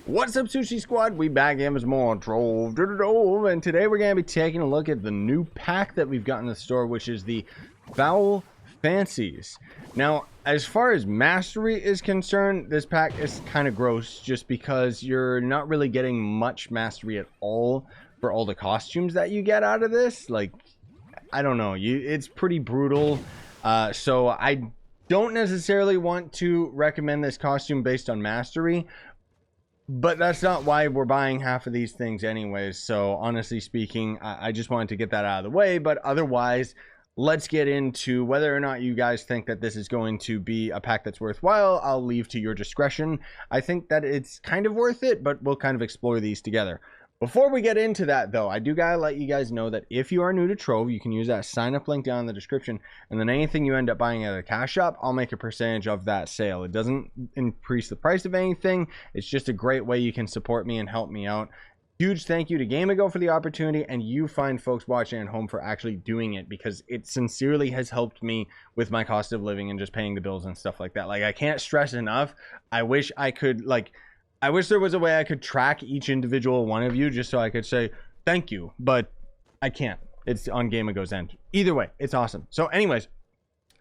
What's up, Scyushi Squad? We back in with more Trove, and today we're going to be taking a look at the new pack that we've got in the store, which is the Fowl Fancies. Now, as far as mastery is concerned, this pack is kind of gross just because you're not really getting much mastery at all for all the costumes that you get out of this. Like, I don't know, it's pretty brutal. So I don't necessarily want to recommend this costume based on mastery. But that's not why we're buying half of these things anyways. So honestly speaking, I just wanted to get that out of the way. But otherwise, let's get into whether or not you guys think that this is going to be a pack that's worthwhile. I'll leave to your discretion. I think that it's kind of worth it, but we'll kind of explore these together. Before we get into that, though, I do gotta let you guys know that if you are new to Trove, you can use that sign up link down in the description, and then anything you end up buying at a cash shop, I'll make a percentage of that sale. It doesn't increase the price of anything. It's just a great way you can support me and help me out. Huge thank you to GameAgo for the opportunity, and you fine folks watching at home for actually doing it, because it sincerely has helped me with my cost of living and just paying the bills and stuff like that. Like, I can't stress enough. I wish I could, I wish there was a way I could track each individual one of you just so I could say thank you, but I can't. It's on GameAgo's end. Either way, it's awesome. So anyways,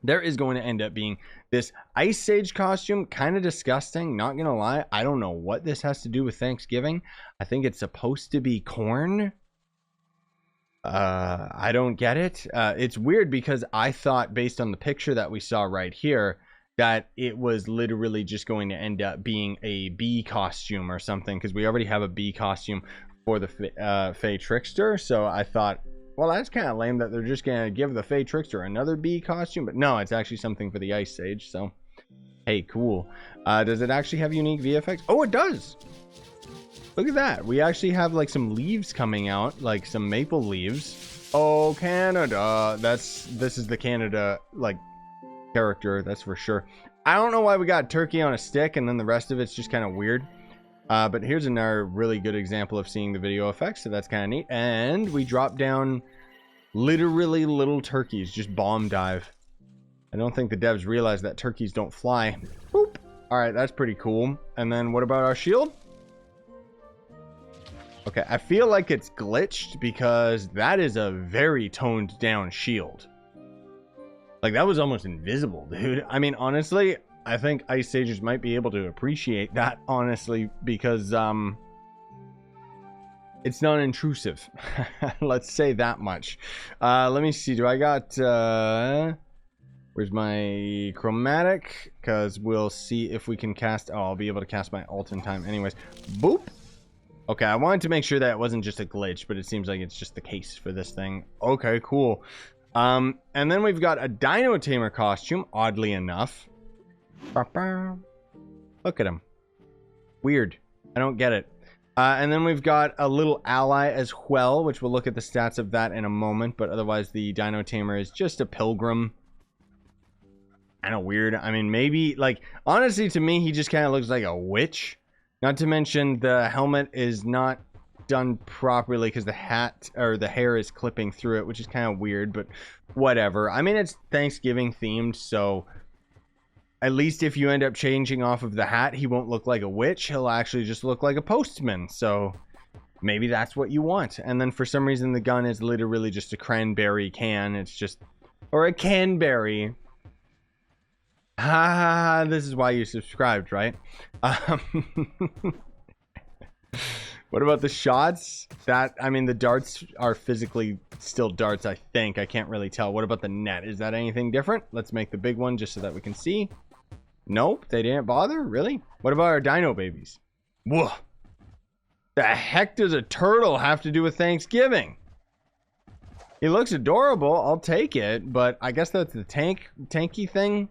there is going to end up being this Ice Sage costume. Kind of disgusting, not gonna lie. I don't know what this has to do with Thanksgiving. I think it's supposed to be corn. I don't get it. It's weird because I thought, based on the picture that we saw right here, that it was literally just going to end up being a bee costume or something, because we already have a bee costume for the Fey Trickster. So I thought, well, that's kind of lame that they're just going to give the Fey Trickster another bee costume. But no, it's actually something for the Ice Sage. So, hey, cool. Does it actually have unique VFX? Oh, it does. Look at that. We actually have like some leaves coming out, like some maple leaves. Oh, Canada. This is the Canada, like, character, that's for sure. I don't know why we got turkey on a stick and then the rest of it's just kind of weird, but here's another really good example of seeing the video effects, so that's kind of neat. And we drop down literally little turkeys, just bomb dive. I don't think the devs realize that turkeys don't fly. Boop. All right, that's pretty cool. And then what about our shield? Okay, I feel like it's glitched because that is a very toned down shield. Like, that was almost invisible, dude. I mean, honestly, I think Ice Sages might be able to appreciate that, honestly, because it's not intrusive. Let's say that much. Let me see. Do I got where's my chromatic? Because we'll see if we can cast. Oh, I'll be able to cast my ult in time anyways. Boop. Okay, I wanted to make sure that it wasn't just a glitch, but it seems like it's just the case for this thing. Okay, cool. And then we've got a Dino Tamer costume, oddly enough. Look at him. Weird. I don't get it. And then we've got a little ally as well, which we'll look at the stats of that in a moment. But otherwise, the Dino Tamer is just a pilgrim. Kind of weird. I mean, maybe, like, honestly, to me, he just kind of looks like a witch. Not to mention the helmet is not done properly because the hat or the hair is clipping through it, which is kind of weird, but whatever. I mean, it's Thanksgiving themed, so at least if you end up changing off of the hat, he won't look like a witch. He'll actually just look like a postman, so maybe that's what you want. And then for some reason the gun is literally just a cranberry can. It's just, or a canberry. Ha, this is why you subscribed, right? What about the shots? I mean, the darts are physically still darts, I think. I can't really tell. What about the net? Is that anything different? Let's make the big one just so that we can see. Nope, they didn't bother? Really? What about our dino babies? Whoa. The heck does a turtle have to do with Thanksgiving? He looks adorable. I'll take it, but I guess that's the tanky thing.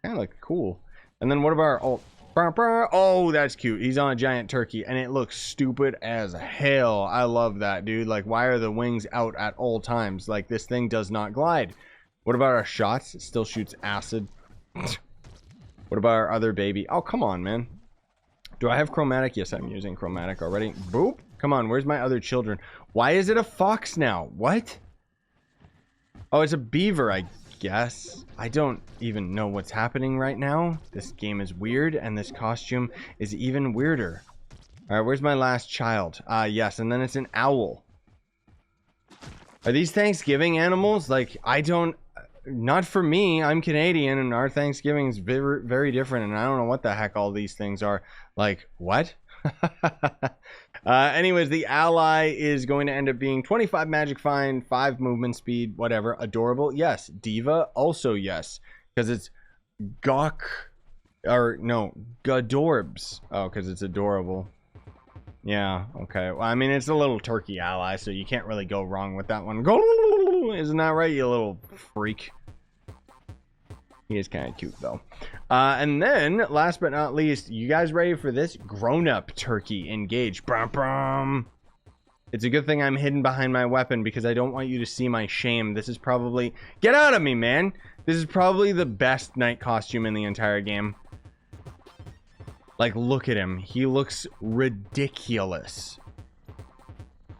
Kind of look cool. And then what about our ult? Oh, that's cute. He's on a giant turkey and it looks stupid as hell. I love that, dude. Like, why are the wings out at all times? Like, this thing does not glide. What about our shots? It still shoots acid. What about our other baby? Oh, come on, man. Do I have chromatic? Yes, I'm using chromatic already. Boop. Come on, where's my other children? Why is it a fox now? What? Oh, it's a beaver, I guess. I don't even know what's happening right now. This game is weird, and this costume is even weirder. All right, where's my last child? Yes, and then it's an owl. Are these Thanksgiving animals? Like, I don't... Not for me. I'm Canadian, and our Thanksgiving is very, very different, and I don't know what the heck all these things are. Like, what? Anyways, the ally is going to end up being 25 magic fine, 5 movement speed, whatever. Adorable, yes. Diva, also yes. Because it's Gawdorbs. Oh, because it's adorable. Yeah, okay. Well, I mean, it's a little turkey ally, so you can't really go wrong with that one. Go, isn't that right, you little freak? He is kind of cute, though. And then, last but not least, you guys ready for this? Grown-up turkey, engage. Brum, brum. It's a good thing I'm hidden behind my weapon, because I don't want you to see my shame. This is probably... Get out of me, man! This is probably the best knight costume in the entire game. Like, look at him. He looks ridiculous.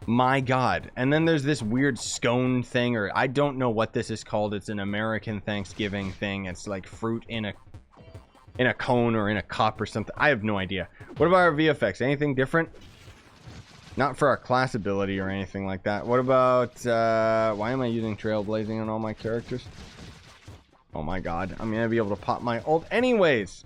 My God. And then there's this weird scone thing, or I don't know what this is called. It's an American Thanksgiving thing. It's like fruit in a cone or in a cup or something. I have no idea. What about our VFX? Anything different? Not for our class ability or anything like that. What about, why am I using Trailblazing on all my characters? Oh my God. I'm going to be able to pop my ult anyways.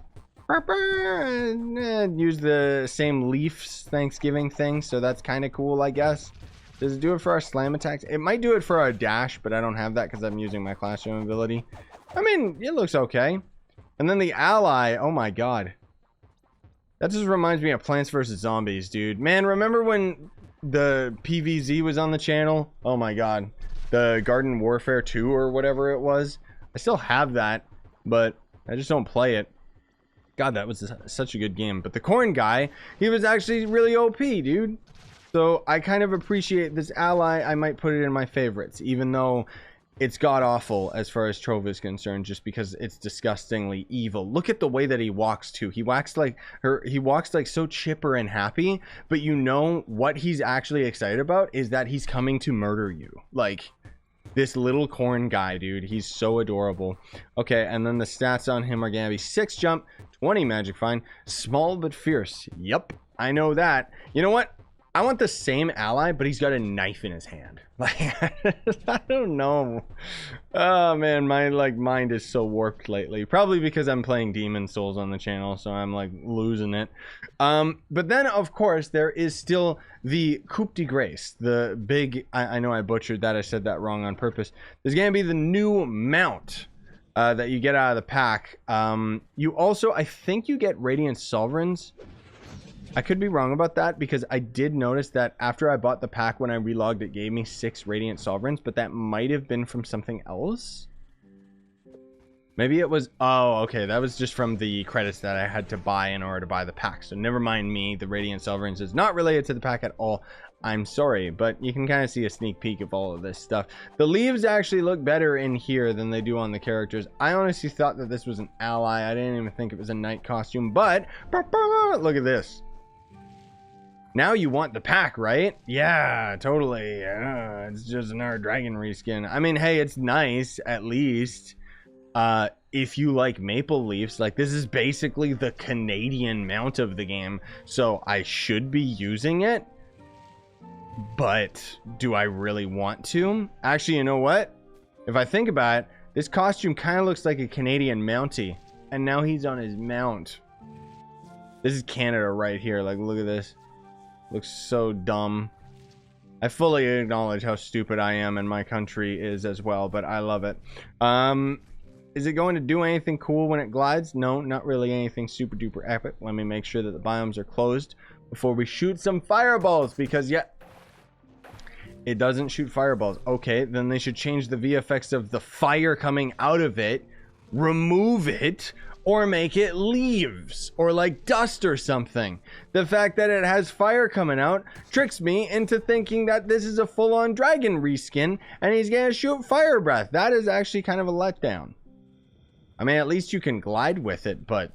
Use the same Leafs Thanksgiving thing, so that's kind of cool, I guess. Does it do it for our slam attacks? It might do it for our dash, but I don't have that because I'm using my classroom ability. I mean, it looks okay. And then the ally, oh my God. That just reminds me of Plants vs. Zombies, dude. Man, remember when the PVZ was on the channel? Oh my God. The Garden Warfare 2 or whatever it was. I still have that, but I just don't play it. God, that was such a good game. But the corn guy, he was actually really OP, dude. So I kind of appreciate this ally. I might put it in my favorites, even though it's god-awful as far as Trove is concerned, just because it's disgustingly evil. Look at the way that he walks, too. He walks like so chipper and happy, but you know what he's actually excited about is that he's coming to murder you. Like... This little corn guy, dude. He's so adorable. Okay, and then the stats on him are going to be 6 jump, 20 magic fine, small but fierce. Yep, I know that. You know what? I want the same ally, but he's got a knife in his hand. Like, I don't know. Oh, man, my mind is so warped lately. Probably because I'm playing Demon Souls on the channel, so I'm, like, losing it. But then, of course, there is still the Coupe de Grace. The big... I know I butchered that. I said that wrong on purpose. There's going to be the new mount that you get out of the pack. You also... I think you get Radiant Sovereigns. I could be wrong about that because I did notice that after I bought the pack, when I relogged, it gave me 6 Radiant Sovereigns, but that might have been from something else. Maybe it was... Oh, okay. That was just from the credits that I had to buy in order to buy the pack. So never mind me. The Radiant Sovereigns is not related to the pack at all. I'm sorry, but you can kind of see a sneak peek of all of this stuff. The leaves actually look better in here than they do on the characters. I honestly thought that this was an ally. I didn't even think it was a knight costume, but... Look at this. Now you want the pack, right? Yeah, totally. It's just another dragon reskin. I mean, hey, it's nice, at least. If you like maple leaves, like, this is basically the Canadian mount of the game, so I should be using it. But do I really want to? Actually, you know what? If I think about it, this costume kind of looks like a Canadian mountie. And now he's on his mount. This is Canada right here. Like, look at this. Looks so dumb. I fully acknowledge how stupid I am and my country is as well, but I love it. Is it going to do anything cool when it glides? No, not really anything super duper epic. Let me make sure that the biomes are closed before we shoot some fireballs, because yeah, it doesn't shoot fireballs. Okay, then they should change the VFX of the fire coming out of it, remove it, or make it leaves, or like dust or something. The fact that it has fire coming out tricks me into thinking that this is a full-on dragon reskin, and he's gonna shoot fire breath. That is actually kind of a letdown. I mean, at least you can glide with it, but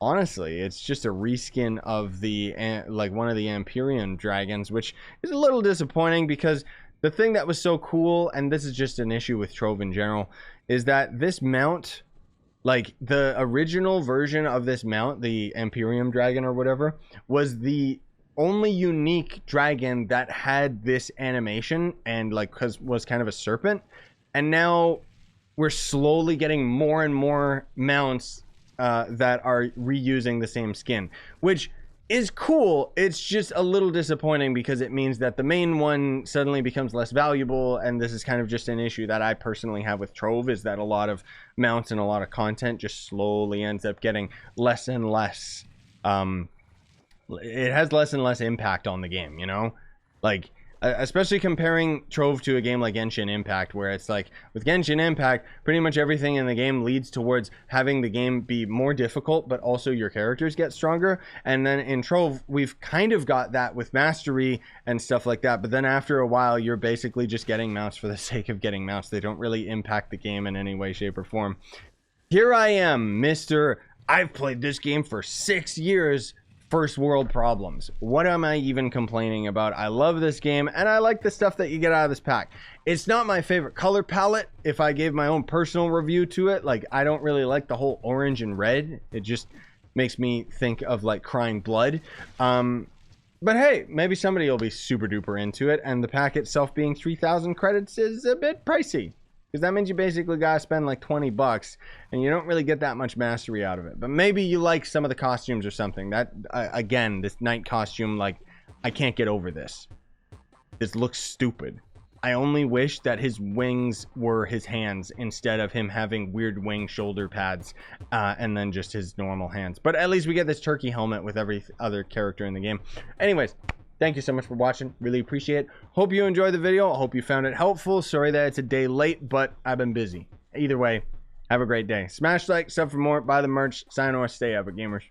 honestly, it's just a reskin of the, like, one of the Empyrean dragons, which is a little disappointing because the thing that was so cool, and this is just an issue with Trove in general, is that this mount, like the original version of this mount, the Imperium Dragon or whatever, was the only unique dragon that had this animation and like was kind of a serpent. And now we're slowly getting more and more mounts that are reusing the same skin, which is cool. It's just a little disappointing because it means that the main one suddenly becomes less valuable, and this is kind of just an issue that I personally have with Trove, is that a lot of mounts and a lot of content just slowly ends up getting less and less it has less and less impact on the game, you know? Like, especially comparing Trove to a game like Genshin Impact, where it's like, with Genshin Impact, pretty much everything in the game leads towards having the game be more difficult, but also your characters get stronger. And then in Trove, we've kind of got that with Mastery and stuff like that, but then after a while, you're basically just getting mounts for the sake of getting mounts. They don't really impact the game in any way, shape, or form. Here I am, I've played this game for 6 years, first world problems. What am I even complaining about? I love this game, and I like the stuff that you get out of this pack. It's not my favorite color palette. If I gave my own personal review to it, like, I don't really like the whole orange and red. It just makes me think of like crying blood. But hey, maybe somebody will be super duper into it, and the pack itself being 3,000 credits is a bit pricey, because that means you basically gotta spend like 20 bucks, and you don't really get that much mastery out of it. But maybe you like some of the costumes or something. That again, this knight costume, like, I can't get over this. This looks stupid. I only wish that his wings were his hands instead of him having weird wing shoulder pads and then just his normal hands. But at least we get this turkey helmet with every other character in the game. Anyways, thank you so much for watching. Really appreciate it. Hope you enjoyed the video. I hope you found it helpful. Sorry that it's a day late, but I've been busy. Either way, have a great day. Smash like, sub for more, buy the merch. Sign or stay epic, gamers.